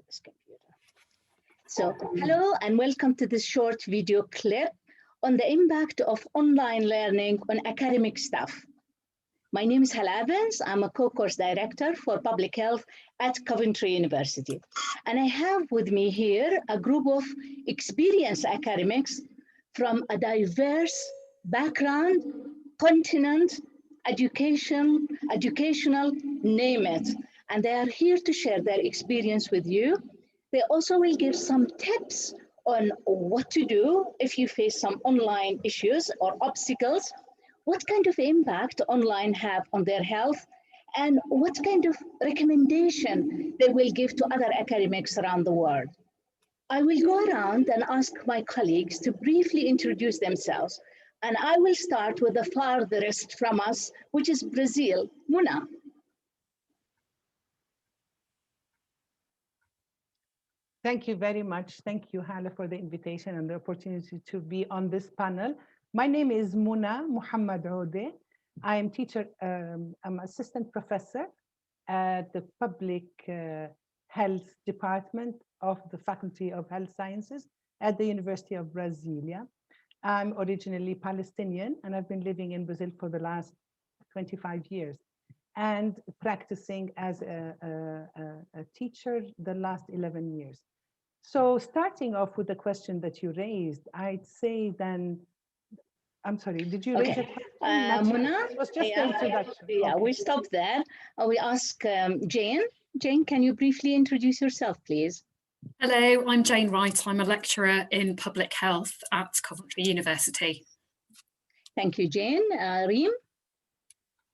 to this computer. So, hello and welcome to this short video clip on the impact of online learning on academic staff. My name is Hala Evans. I'm a co-course director for public health at Coventry University. And I have with me here a group of experienced academics from a diverse background, continent, educational, name it. And they are here to share their experience with you. They also will give some tips on what to do if you face some online issues or obstacles, what kind of impact online have on their health, and what kind of recommendation they will give to other academics around the world. I will go around and ask my colleagues to briefly introduce themselves. And I will start with the farthest from us, which is Brazil. Muna. Thank you very much. Thank you, Hala, for the invitation and the opportunity to be on this panel. My name is Muna Muhammad Ode. I am teacher, I'm assistant professor at the public health department of the Faculty of Health Sciences at the University of Brasilia. I'm originally Palestinian, and I've been living in Brazil for the last 25 years and practicing as a teacher the last 11 years. So starting off with the question that you raised, I'd say then, I'm sorry, did you raise a question? Muna, it was just the introduction. Yeah, we stop there. We ask Jane. Jane, can you briefly introduce yourself, please? Hello, I'm Jane Wright. I'm a lecturer in public health at Coventry University. Thank you, Jane. Reem?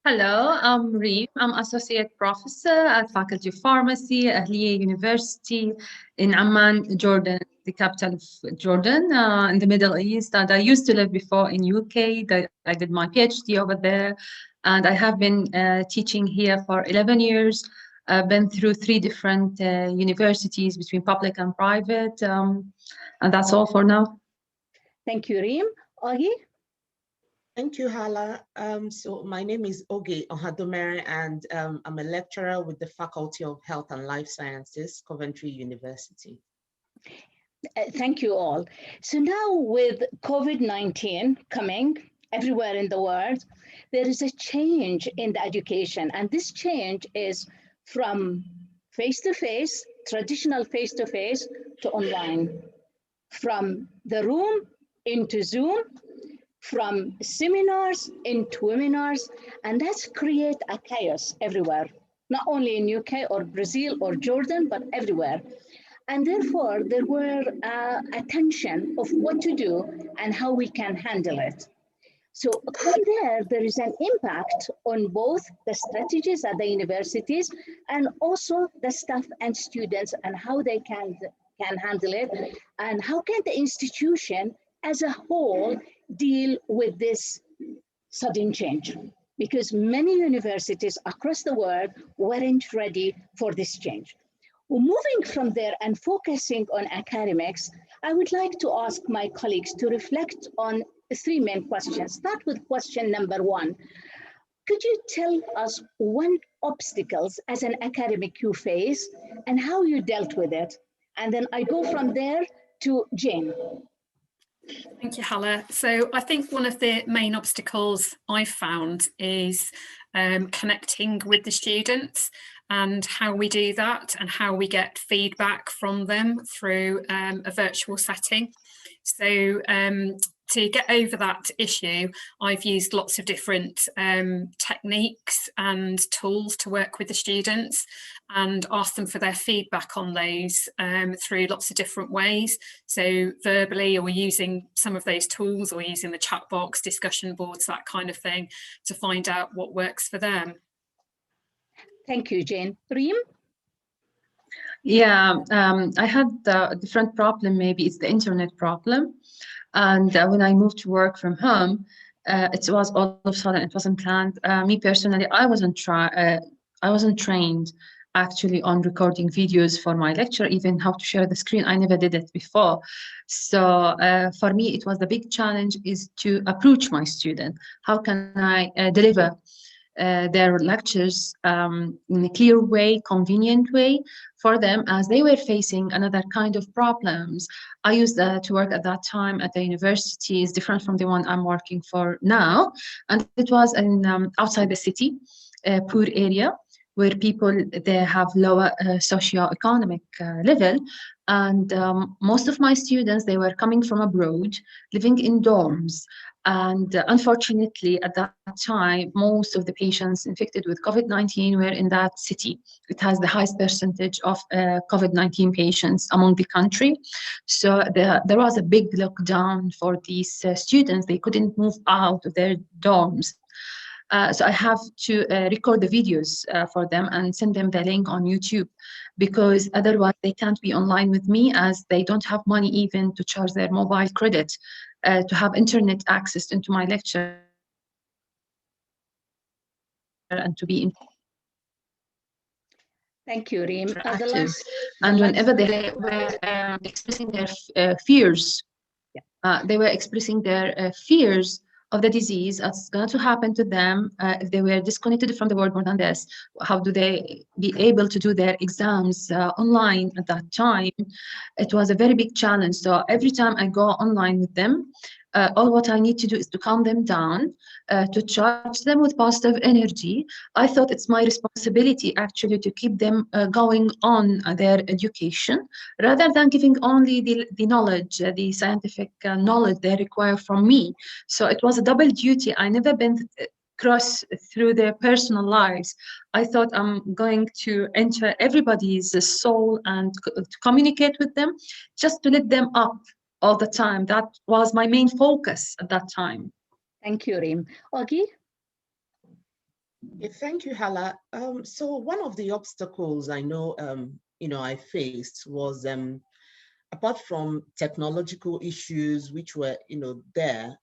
Hello, I'm Reem. I'm Associate Professor at Faculty of Pharmacy at Ahliya University in Amman, Jordan, the capital of Jordan, in the Middle East. And I used to live before in UK. I did my PhD over there. And I have been teaching here for 11 years. I've been through 3 different universities between public and private. And that's all for now. Thank you, Reem. Ogi? Thank you, Hala. So my name is Oge Ohadomere, and I'm a lecturer with the Faculty of Health and Life Sciences, Coventry University. Thank you all. So now with COVID-19 coming everywhere in the world, there is a change in the education. And this change is from face-to-face, traditional face-to-face, to online. From the room into Zoom, from seminars into webinars, and that's create a chaos everywhere, not only in UK or Brazil or Jordan, but everywhere. And therefore, there were attention of what to do and how we can handle it. So from there is an impact on both the strategies at the universities and also the staff and students and how they can handle it, and how can the institution as a whole deal with this sudden change, because many universities across the world weren't ready for this change. Well, moving from there and focusing on academics, I would like to ask my colleagues to reflect on 3 main questions. Start with question number 1. Could you tell us one obstacles as an academic you face and how you dealt with it? And then I go from there to Jane. Thank you, Hala. So I think one of the main obstacles I've found is connecting with the students and how we do that and how we get feedback from them through a virtual setting. So to get over that issue, I've used lots of different techniques and tools to work with the students and ask them for their feedback on those through lots of different ways. So verbally, or using some of those tools, or using the chat box, discussion boards, that kind of thing, to find out what works for them. Thank you, Jane. Reem? Yeah, I had a different problem. Maybe it's the internet problem. And when I moved to work from home, it was all of a sudden, it wasn't planned. Me personally, I wasn't trained actually on recording videos for my lecture, even how to share the screen. I never did it before. So for me, it was the big challenge is to approach my student. How can I deliver their lectures in a clear way, convenient way for them, as they were facing another kind of problems. I used to work at that time at the university, is different from the one I'm working for now. And it was in outside the city, a poor area, where people, they have lower socio-economic level. And most of my students, they were coming from abroad, living in dorms. And unfortunately, at that time, most of the patients infected with COVID-19 were in that city. It has the highest percentage of COVID-19 patients among the country. So there was a big lockdown for these students. They couldn't move out of their dorms. So I have to record the videos for them and send them the link on YouTube, because otherwise they can't be online with me, as they don't have money even to charge their mobile credit to have internet access into my lecture and to be Thank you, Reem. interactive. And whenever they were expressing their fears, they were expressing their fears of the disease, what's going to happen to them if they were disconnected from the world more than this. How do they be able to do their exams online at that time? It was a very big challenge. So every time I go online with them, all what I need to do is to calm them down, to charge them with positive energy. I thought it's my responsibility actually to keep them going on their education, rather than giving only the knowledge, the scientific knowledge they require from me. So it was a double duty. I never been cross through their personal lives. I thought I'm going to enter everybody's soul and to communicate with them, just to lift them up all the time. That was my main focus at that time. Thank you, Reem. Augie? Yeah, thank you, Hala. So one of the obstacles I know, I faced was, apart from technological issues which were, there,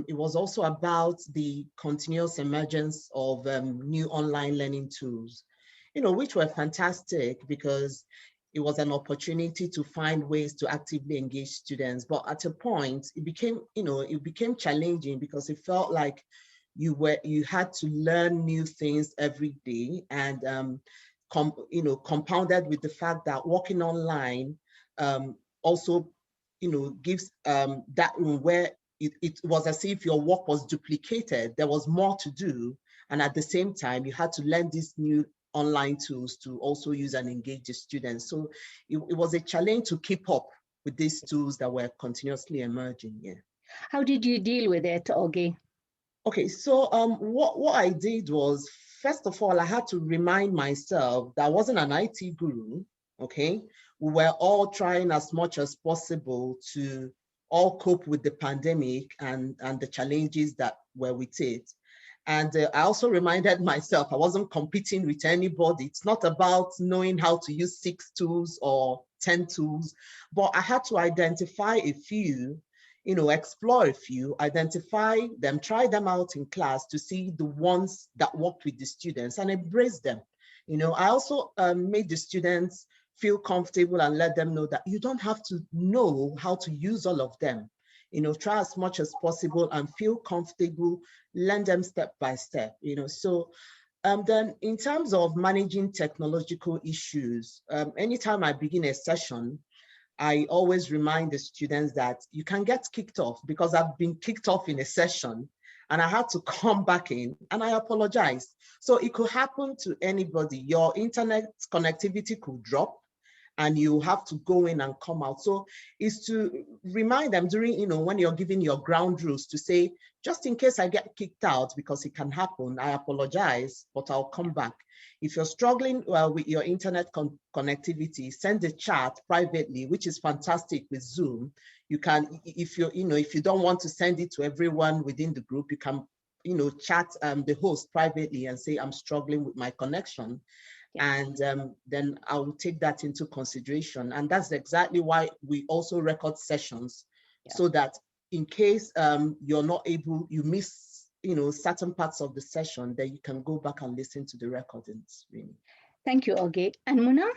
it was also about the continuous emergence of new online learning tools, which were fantastic because it was an opportunity to find ways to actively engage students. But at a point, it became challenging because it felt like you had to learn new things every day, and compounded with the fact that working online also gives that room where it was as if your work was duplicated. There was more to do, and at the same time you had to learn these new online tools to also use and engage the students. So it was a challenge to keep up with these tools that were continuously emerging. Yeah. How did you deal with it, Augie? Okay, so what I did was, first of all, I had to remind myself that I wasn't an IT guru, okay? We were all trying as much as possible to all cope with the pandemic and the challenges that were with it. And I also reminded myself I wasn't competing with anybody. It's not about knowing how to use 6 tools or 10 tools, but I had to identify a few, explore a few, identify them, try them out in class to see the ones that worked with the students and embrace them. I also made the students feel comfortable and let them know that you don't have to know how to use all of them. Try as much as possible and feel comfortable, learn them step by step, So then in terms of managing technological issues, anytime I begin a session, I always remind the students that you can get kicked off, because I've been kicked off in a session and I had to come back in and I apologize. So it could happen to anybody. Your internet connectivity could drop and you have to go in and come out. So it's to remind them during, when you're giving your ground rules, to say, just in case I get kicked out, because it can happen, I apologize, but I'll come back. If you're struggling with your internet connectivity, send a chat privately, which is fantastic with Zoom. You can, if you don't want to send it to everyone within the group, you can, chat the host privately and say, I'm struggling with my connection. And then I will take that into consideration. And that's exactly why we also record sessions, so that in case you're not able, you miss, certain parts of the session, then you can go back and listen to the recordings. Really. Thank you, Augie. And Muna?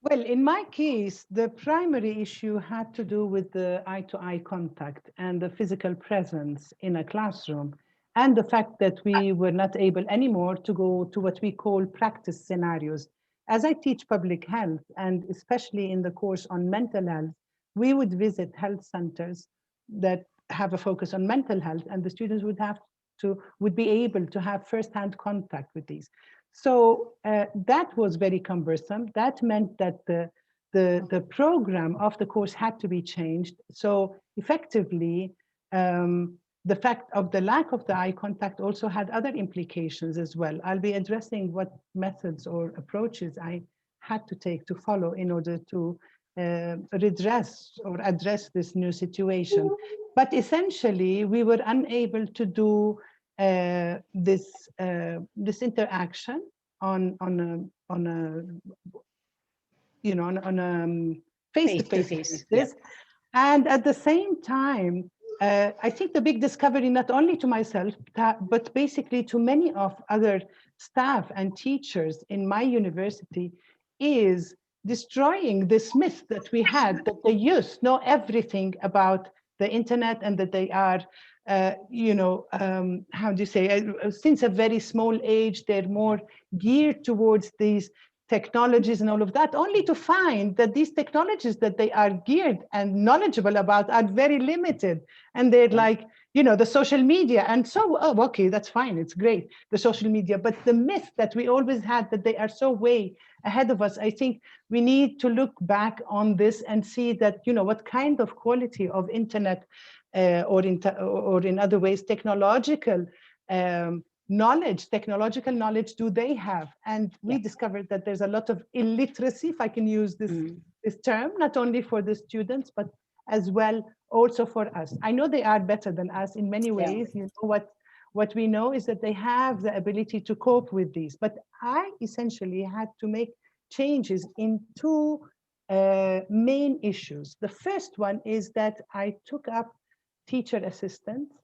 Well, in my case, the primary issue had to do with the eye-to-eye contact and the physical presence in a classroom. and the fact that we were not able anymore to go to what we call practice scenarios. As I teach public health, and especially in the course on mental health, we would visit health centers that have a focus on mental health, and the students would be able to have firsthand contact with these. So that was very cumbersome. That meant that the program of the course had to be changed. So effectively, the fact of the lack of the eye contact also had other implications as well. I'll be addressing what methods or approaches I had to take to follow in order to redress or address this new situation. But essentially, we were unable to do this interaction on a face-to-face basis. Yeah. And at the same time, I think the big discovery, not only to myself, but basically to many of other staff and teachers in my university, is destroying this myth that we had, that the youth know everything about the internet and that they are, how do you say, since a very small age, they're more geared towards these technologies and all of that, only to find that these technologies that they are geared and knowledgeable about are very limited. And they're like, the social media. And so, oh, okay, that's fine. It's great, the social media. But the myth that we always had that they are so way ahead of us, I think we need to look back on this and see that, what kind of quality of internet or in other ways, technological knowledge do they have? And we discovered that there's a lot of illiteracy, if I can use this term, not only for the students, but as well also for us. I know they are better than us in many ways. What we know is that they have the ability to cope with these. But I essentially had to make changes in two main issues. The first one is that I took up teacher assistants,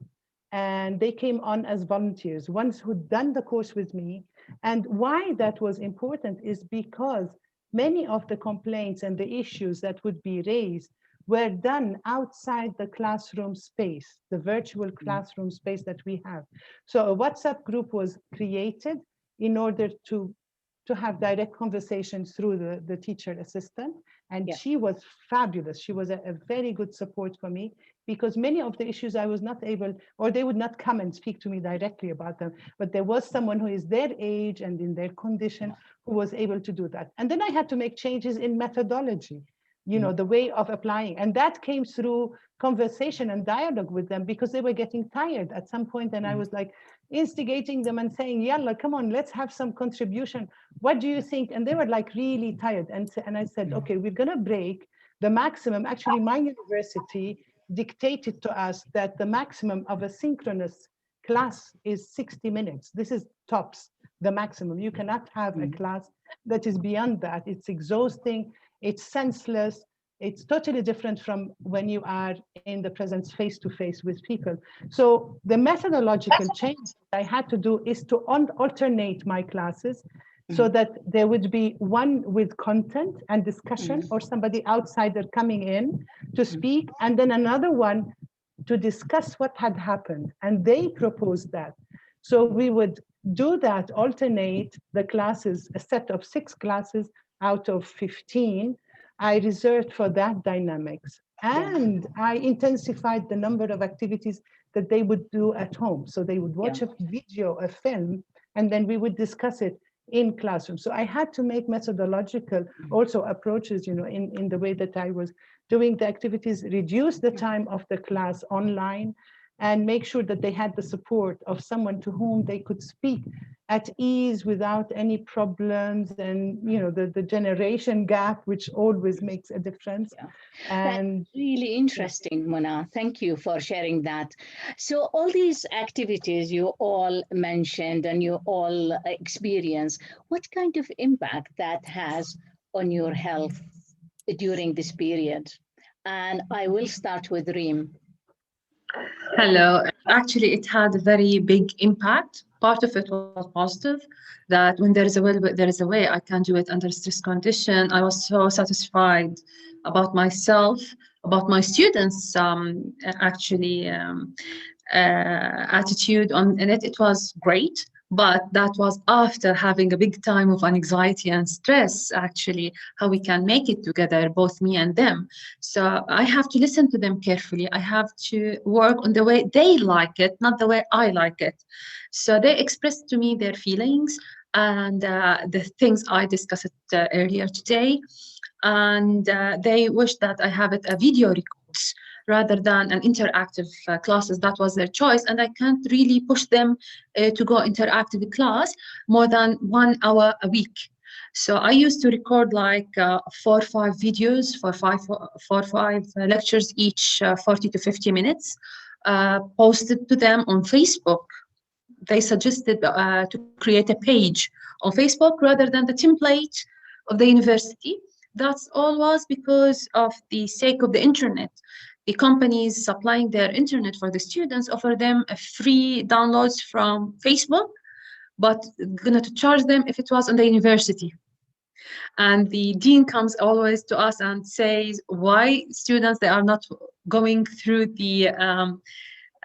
and they came on as volunteers, ones who'd done the course with me. And why that was important is because many of the complaints and the issues that would be raised were done outside the classroom space, the virtual classroom space that we have. So a WhatsApp group was created in order to have direct conversations through the teacher assistant. And she was fabulous. She was a very good support for me, because many of the issues I was not able, or they would not come and speak to me directly about them, but there was someone who is their age and in their condition who was able to do that. And then I had to make changes in methodology, the way of applying. And that came through conversation and dialogue with them, because they were getting tired at some point. And I was like instigating them and saying, yalla, come on, let's have some contribution. What do you think? And they were like really tired. And I said, okay, we're gonna break the maximum. Actually, my university dictated to us that the maximum of a synchronous class is 60 minutes. This is tops, the maximum. You cannot have a class that is beyond that. It's exhausting, it's senseless, it's totally different from when you are in the presence face-to-face with people. So the methodological change that I had to do is to alternate my classes so that there would be one with content and discussion, or somebody outsider coming in to speak, and then another one to discuss what had happened. And they proposed that. So we would do that, alternate the classes, a set of 6 classes out of 15. I reserved for that dynamics. And I intensified the number of activities that they would do at home. So they would watch a video, a film, and then we would discuss it in classroom. So I had to make methodological also approaches, in the way that I was doing the activities, reduce the time of the class online, and make sure that they had the support of someone to whom they could speak at ease without any problems, and the generation gap, which always makes a difference. And that's really interesting, Mona. Thank you for sharing that. So all these activities you all mentioned and you all experience, what kind of impact that has on your health during this period? And I will start with Reem. Hello, actually, it had a very big impact. Part of it was positive, that when there is a will, there is a way. I can do it under stress condition. I was so satisfied about myself, about my students, actually, attitude on in it. It was great. But that was after having a big time of anxiety and stress, actually, how we can make it together, both me and them. So I have to listen to them carefully. I have to work on the way they like it, not the way I like it. So they expressed to me their feelings and the things I discussed earlier today. And they wished that I have it a video records rather than an interactive classes. That was their choice, and I can't really push them to go interactive class more than 1 hour a week. So I used to record like 4 or 5 videos for 4 or 5 lectures, each 40 to 50 minutes, posted to them on Facebook. They suggested to create a page on Facebook rather than the template of the university. That's all was because of the sake of the internet. The companies supplying their internet for the students offer them a free downloads from Facebook, but gonna to charge them if it was on the university. And the dean comes always to us and says, why students, they are not going through the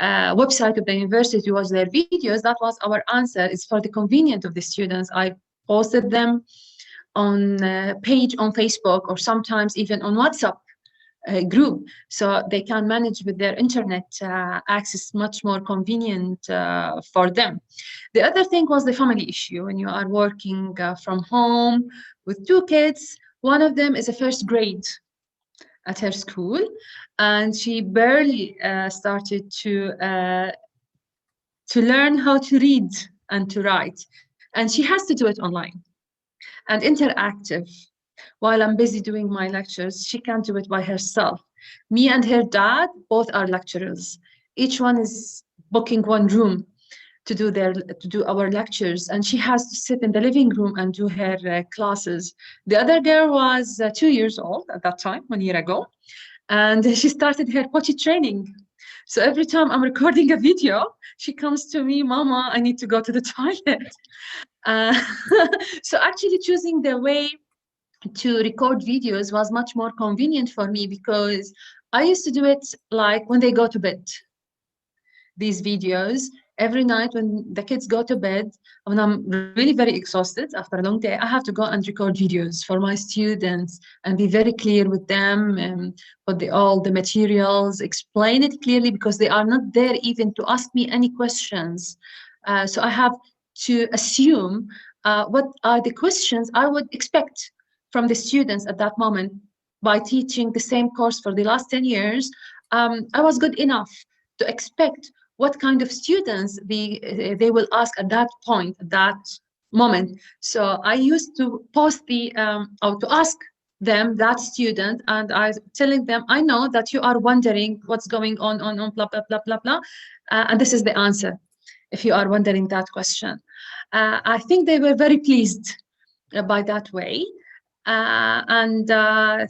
website of the university to watch their videos. That was our answer. It's for the convenience of the students. I posted them on a page on Facebook, or sometimes even on WhatsApp group, so they can manage with their internet access much more convenient for them. The other thing was the family issue. When you are working from home with 2 kids, one of them is a first grade at her school, and she barely started to learn how to read and to write, and she has to do it online and interactive. While I'm busy doing my lectures, she can't do it by herself. Me and her dad both are lecturers. Each one is booking one room to do our lectures, and she has to sit in the living room and do her classes. The other girl was 2 years old at that time, 1 year ago, and she started her potty training. So every time I'm recording a video, she comes to me, Mama, I need to go to the toilet. So actually choosing the way to record videos was much more convenient for me, because I used to do it like when they go to bed. These videos every night when the kids go to bed, when I'm really very exhausted after a long day, I have to go and record videos for my students and be very clear with them and put all the materials, explain it clearly, because they are not there even to ask me any questions. So I have to assume what are the questions I would expect from the students at that moment. By teaching the same course for the last 10 years, I was good enough to expect what kind of students they will ask at that point, at that moment. So I used to post or to ask them, that student, and I telling them, I know that you are wondering what's going on blah, blah, blah, blah, blah. And this is the answer, if you are wondering that question. I think they were very pleased by that way. And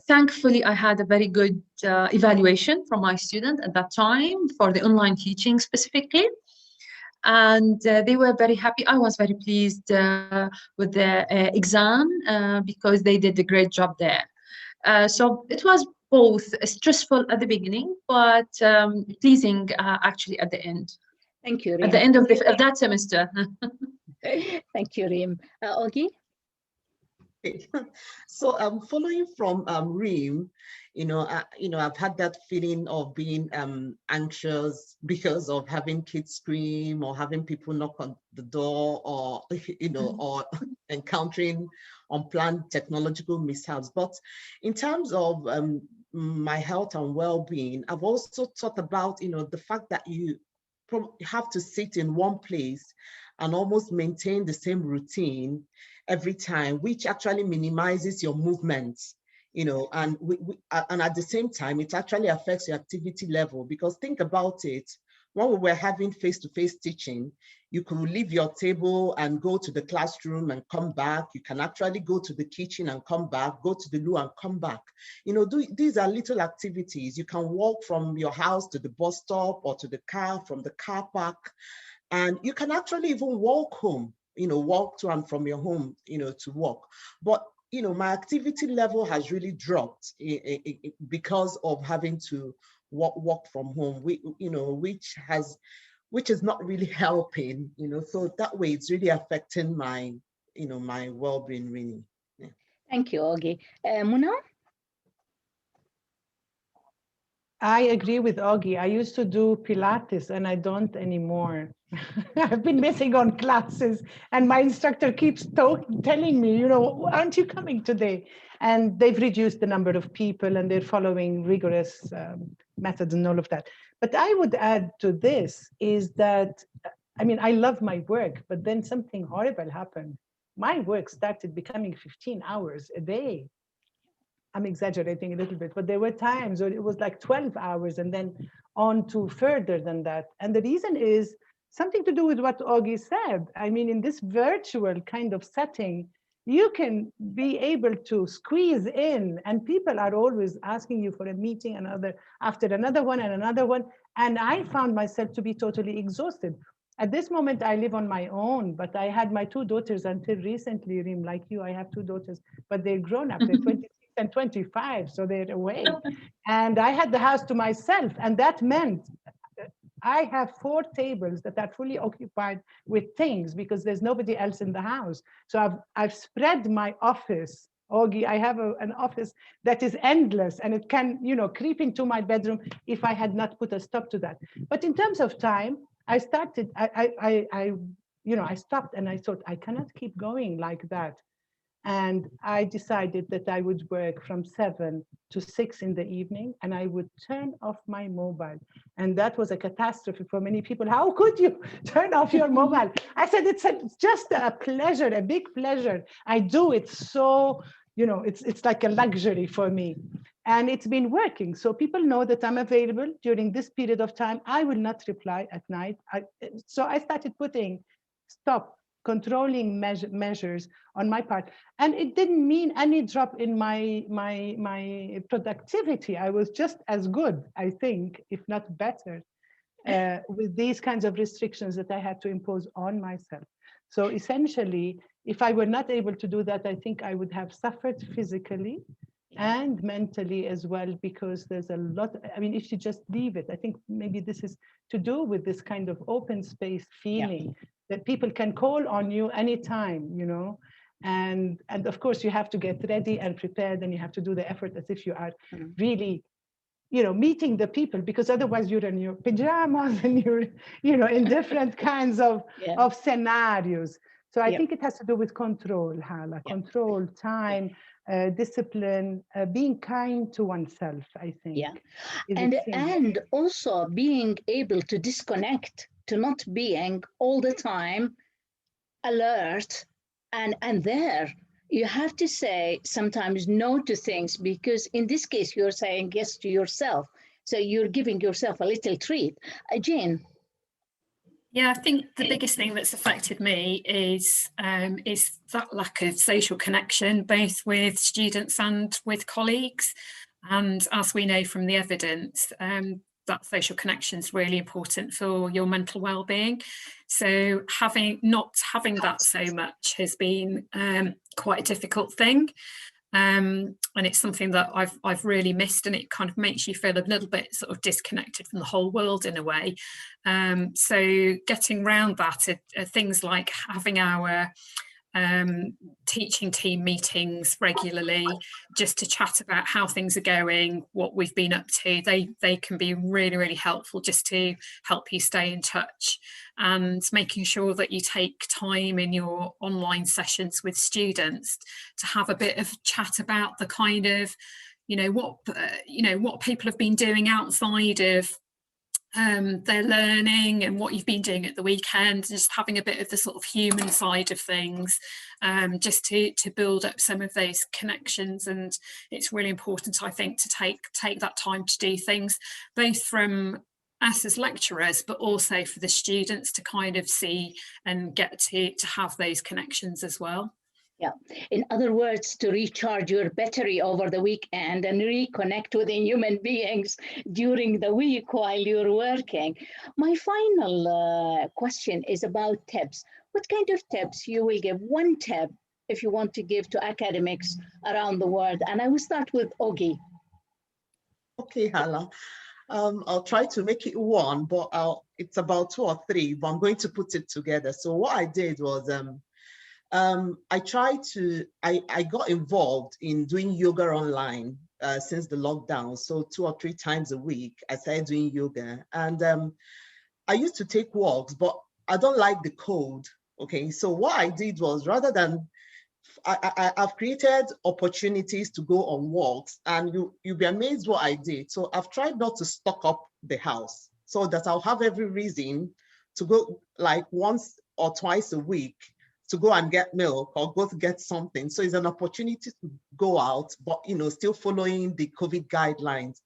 thankfully, I had a very good evaluation from my student at that time for the online teaching specifically. And they were very happy. I was very pleased with the exam because they did a great job there. So it was both stressful at the beginning, but pleasing actually at the end. Thank you, Reem. At the end of that semester. Thank you, Reem. Ogi? So following from Reem, I've had that feeling of being anxious because of having kids scream or having people knock on the door, or or encountering unplanned technological mishaps. But in terms of my health and well-being, I've also thought about the fact that you have to sit in one place and almost maintain the same routine every time, which actually minimizes your movements, and and at the same time, it actually affects your activity level. Because think about it, when we were having face-to-face teaching, You could leave your table and go to the classroom and come back. You can actually go to the kitchen and come back, go to the loo and come back. You know, these are little activities. You can walk from your house to the bus stop or to the car, from the car park. And you can actually even walk home, you know, walk to and from your home, you know, to work. But, you know, my activity level has really dropped because of having to work from home, you know, which is not really helping, you know, so that way it's really affecting my, you know, my well-being really. Yeah. Thank you, Augie. Muna? I agree with Augie. I used to do Pilates and I don't anymore. I've been missing on classes and my instructor keeps telling me, you know, aren't you coming today? And they've reduced the number of people and they're following rigorous methods and all of that. But I would add to this is that, I mean, I love my work, but then something horrible happened. My work started becoming 15 hours a day. I'm exaggerating a little bit, but there were times where it was like 12 hours and then on to further than that. And the reason is something to do with what Augie said. I mean, in this virtual kind of setting, you can be able to squeeze in and people are always asking you for a meeting after another one and another one. And I found myself to be totally exhausted. At this moment, I live on my own, but I had my 2 daughters until recently, Reem, like you, I have 2 daughters, but they're grown up, they're 26 and 25, so they're away. And I had the house to myself, and that meant I have 4 tables that are fully occupied with things because there's nobody else in the house. So I've spread my office. Augie, I have an office that is endless and it can, you know, creep into my bedroom if I had not put a stop to that. But in terms of time, I stopped and I thought I cannot keep going like that. And I decided that I would work from 7 to 6 in the evening and I would turn off my mobile. And that was a catastrophe for many people. How could you turn off your mobile? I said, it's just a pleasure, a big pleasure. I do it so, you know, it's like a luxury for me. And it's been working. So people know that I'm available during this period of time. I will not reply at night. So I started putting controlling measures on my part. And it didn't mean any drop in my productivity. I was just as good, I think, if not better, with these kinds of restrictions that I had to impose on myself. So essentially, if I were not able to do that, I think I would have suffered physically and mentally as well, because there's a lot, I mean, if you just leave it, I think maybe this is to do with this kind of open space feeling that people can call on you anytime, you know, and of course you have to get ready and prepared and you have to do the effort as if you are really, you know, meeting the people, because otherwise you're in your pajamas and you're, you know, in different kinds of scenarios. So I think it has to do with control, Hala, control, time, discipline, being kind to oneself, I think. Yeah, and also being able to disconnect, to not being all the time alert and there. You have to say sometimes no to things, because in this case, you're saying yes to yourself. So you're giving yourself a little treat. Jane? Yeah, I think the biggest thing that's affected me is that lack of social connection, both with students and with colleagues. And as we know from the evidence, that social connection is really important for your mental well-being. So not having that so much has been quite a difficult thing. And it's something that I've really missed, and it kind of makes you feel a little bit sort of disconnected from the whole world in a way. So getting around that are things like having our teaching team meetings regularly, just to chat about how things are going, what we've been up to. They can be really, really helpful just to help you stay in touch, and making sure that you take time in your online sessions with students to have a bit of chat about the kind of, what people have been doing outside of their learning and what you've been doing at the weekend, just having a bit of the sort of human side of things, just to build up some of those connections. And it's really important, I think, to take that time to do things, both from us as lecturers, but also for the students to kind of see and get to have those connections as well. Yeah, in other words, to recharge your battery over the weekend and reconnect with the human beings during the week while you're working. My final question is about tips. What kind of tips you will give? One tip if you want to give to academics around the world. And I will start with Ogi. Okay, Hala. I'll try to make it one, but it's about 2 or 3, but I'm going to put it together. So what I did was I got involved in doing yoga online since the lockdown. So 2 or 3 times a week, I started doing yoga. And I used to take walks, but I don't like the cold. Okay, so what I did was, rather than, I've created opportunities to go on walks, and you'll be amazed what I did. So I've tried not to stock up the house so that I'll have every reason to go like once or twice a week to go and get milk or go to get something. So it's an opportunity to go out, but still following the COVID guidelines,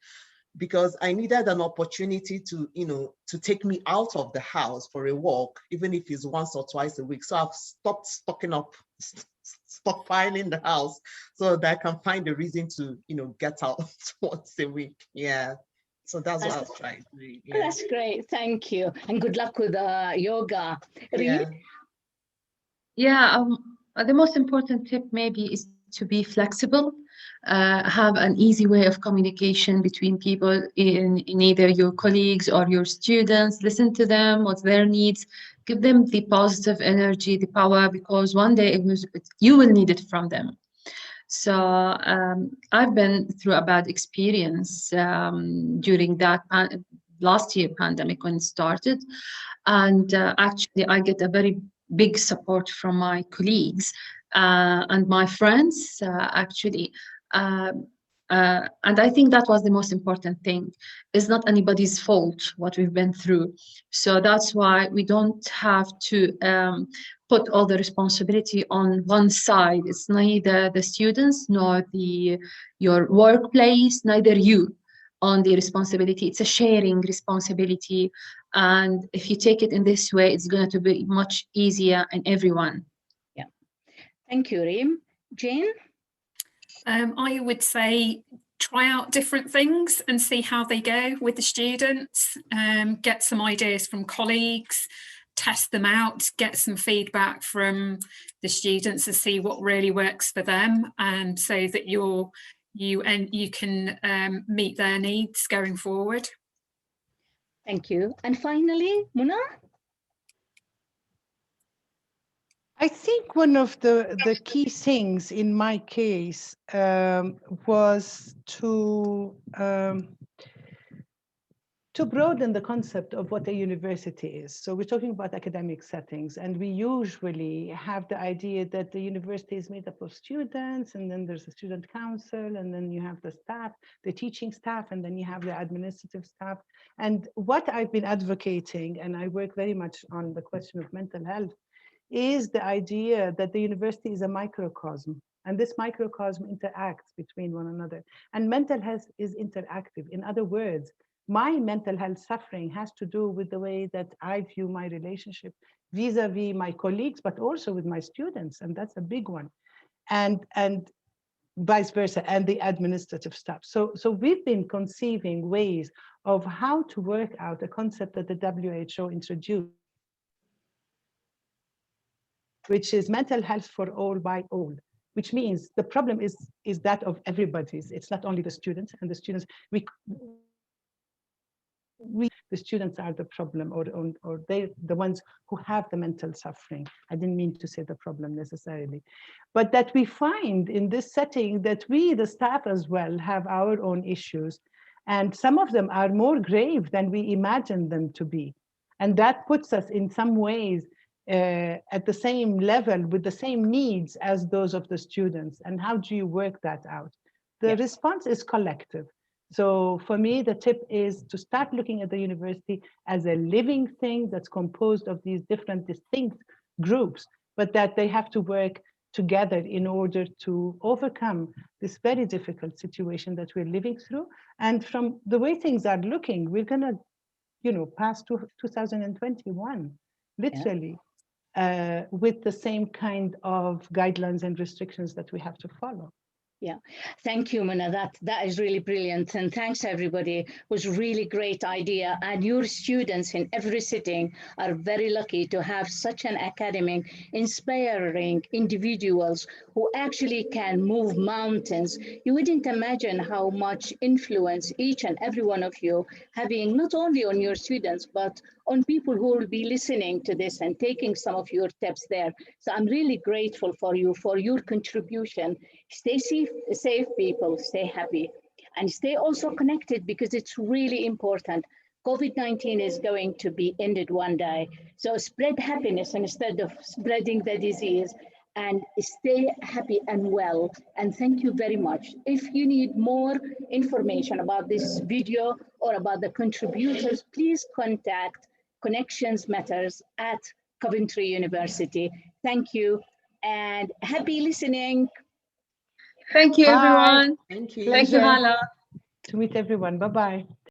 because I needed an opportunity to, to take me out of the house for a walk, even if it's once or twice a week. So I've stopped stockpiling the house so that I can find a reason to, get out once a week. Yeah. So that's what I was trying to do. Yeah. That's great. Thank you. And good luck with yoga. Yeah. Yeah, the most important tip maybe is to be flexible, have an easy way of communication between people in either your colleagues or your students. Listen to them, what's their needs, give them the positive energy, the power, because one day you will need it from them. So I've been through a bad experience during that last year pandemic when it started. And actually, I get a very big support from my colleagues and my friends, actually. And I think that was the most important thing. It's not anybody's fault what we've been through. So that's why we don't have to put all the responsibility on one side. It's neither the students nor your workplace, neither you on the responsibility. It's a sharing responsibility. And if you take it in this way, it's going to be much easier on everyone. Yeah. Thank you, Reem. Jane? I would say try out different things and see how they go with the students, get some ideas from colleagues, test them out, get some feedback from the students to see what really works for them, and so that you can meet their needs going forward. Thank you. And finally, Muna? I think one of the key things in my case was to broaden the concept of what a university is. So we're talking about academic settings, and we usually have the idea that the university is made up of students, and then there's a student council, and then you have the staff, the teaching staff, and then you have the administrative staff. And what I've been advocating, and I work very much on the question of mental health, is the idea that the university is a microcosm, and this microcosm interacts between one another. And mental health is interactive. In other words, my mental health suffering has to do with the way that I view my relationship vis-a-vis my colleagues, but also with my students, and that's a big one, and vice versa, and the administrative staff. So we've been conceiving ways of how to work out a concept that the WHO introduced, which is mental health for all by all, which means the problem is that of everybody's. It's not only the students, and the students, the students are the problem, or they're the ones who have the mental suffering. I didn't mean to say the problem necessarily, but that we find in this setting that we, the staff as well, have our own issues, and some of them are more grave than we imagine them to be. And that puts us in some ways at the same level with the same needs as those of the students. And how do you work that out? The response is collective. So for me, the tip is to start looking at the university as a living thing that's composed of these different distinct groups, but that they have to work together in order to overcome this very difficult situation that we're living through. And from the way things are looking, we're going to past 2021, literally, with the same kind of guidelines and restrictions that we have to follow. Yeah, thank you, Mona. That is really brilliant. And thanks, everybody. It was a really great idea. And your students in every sitting are very lucky to have such an academic, inspiring individuals who actually can move mountains. You wouldn't imagine how much influence each and every one of you having not only on your students, but on people who will be listening to this and taking some of your tips there. So I'm really grateful for you, for your contribution. Stay safe, people, stay happy, and stay also connected, because it's really important. COVID-19 is going to be ended one day. So spread happiness instead of spreading the disease, and stay happy and well. And thank you very much. If you need more information about this video or about the contributors, please contact Connections Matters at Coventry University. Thank you and happy listening. Thank you, Bye. everyone. Thank you. Thank you, Hala. To meet everyone. Bye-bye.